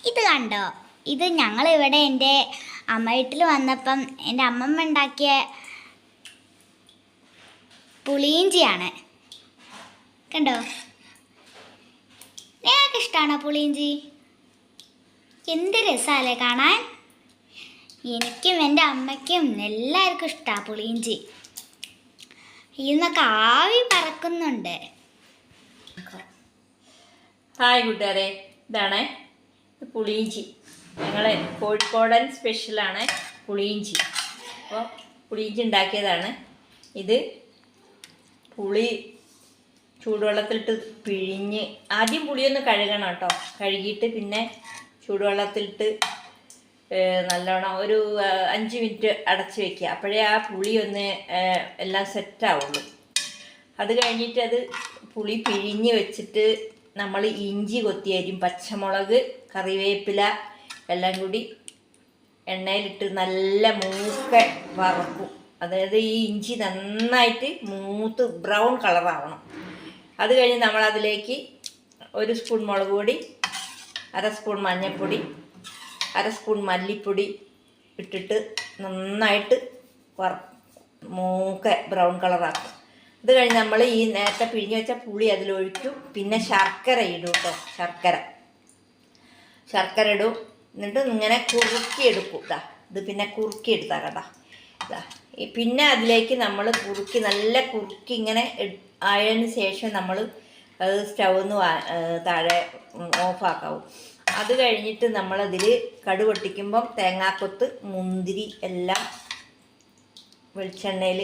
ഇത് കണ്ടോ? ഇത് ഞങ്ങളിവിടെ എൻ്റെ അമ്മ വീട്ടിൽ വന്നപ്പം എൻ്റെ അമ്മമ്മ ഉണ്ടാക്കിയ പുളിയിഞ്ചിയാണ്. കണ്ടോ? നിങ്ങൾക്ക് ഇഷ്ടമാണോ പുളിയിഞ്ചി? എന്ത് രസമല്ലേ കാണാൻ? എനിക്കും എൻ്റെ അമ്മയ്ക്കും എല്ലാവർക്കും ഇഷ്ടമാണ് പുളിയിഞ്ചി. ഇന്നൊക്കെ ആവി പറക്കുന്നുണ്ട്. ഹായ് കൂട്ടുകാരെ, ഇതാണ് പുളിയിഞ്ചി. ഞങ്ങളെ കോഴിക്കോടൻ സ്പെഷ്യലാണ് പുളിയിഞ്ചി. അപ്പോൾ പുളിയിഞ്ചി ഉണ്ടാക്കിയതാണ്. ഇത് പുളി ചൂടുവെള്ളത്തിലിട്ട് പിഴിഞ്ഞ് ആദ്യം പുളിയൊന്ന് കഴുകണം കേട്ടോ. കഴുകിയിട്ട് പിന്നെ ചൂടുവെള്ളത്തിലിട്ട് നല്ലോണം ഒരു 5 മിനിറ്റ് അടച്ച് വയ്ക്കുക. അപ്പോഴേ ആ പുളി ഒന്ന് എല്ലാം സെറ്റാവുള്ളൂ. അത് കഴിഞ്ഞിട്ട് അത് പുളി പിഴിഞ്ഞ് വെച്ചിട്ട് നമ്മൾ ഇഞ്ചി കൊത്തിയരിയും പച്ചമുളക് കറിവേപ്പില എല്ലാം കൂടി എണ്ണയിലിട്ട് നല്ല മൂക്ക വറക്കും. അതായത് ഈ ഇഞ്ചി നന്നായിട്ട് മൂത്ത് ബ്രൗൺ കളറാവണം. അത് കഴിഞ്ഞ് നമ്മളതിലേക്ക് 1 സ്പൂൺ മുളക് പൊടി, 1/2 സ്പൂൺ മഞ്ഞൾപ്പൊടി, 1/2 സ്പൂൺ മല്ലിപ്പൊടി ഇട്ടിട്ട് നന്നായിട്ട് മൂക്ക ബ്രൗൺ കളറാക്കും. അത് കഴിഞ്ഞ് നമ്മൾ ഈ നേരത്തെ പിഴിഞ്ഞ് വെച്ച പുളി അതിലൊഴിക്കും. പിന്നെ ശർക്കര ഇടും കേട്ടോ. ശർക്കര ഇടും. എന്നിട്ട് ഇങ്ങനെ കുറുക്കിയെടുക്കും. ഇത് പിന്നെ കുറുക്കിയെടുത്താൽ കേട്ടോ. പിന്നെ അതിലേക്ക് നമ്മൾ നല്ല കുറുക്കി ഇങ്ങനെ ആയതിന് ശേഷം നമ്മൾ അത് സ്റ്റൗന്ന് താഴെ ഓഫാക്കാവും. അത് കഴിഞ്ഞിട്ട് നമ്മളതിൽ കടുക് പൊട്ടിക്കുമ്പം തേങ്ങാക്കൊത്ത്, മുന്തിരി എല്ലാം വെളിച്ചെണ്ണയിൽ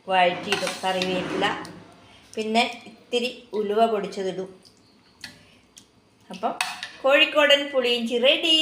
വഴറ്റിയിടും. കറിവേപ്പില, പിന്നെ ഇത്തിരി ഉലുവ പൊടിച്ചതിടും. അപ്പം കോഴിക്കോടൻ പുളിയിഞ്ചി റെഡി.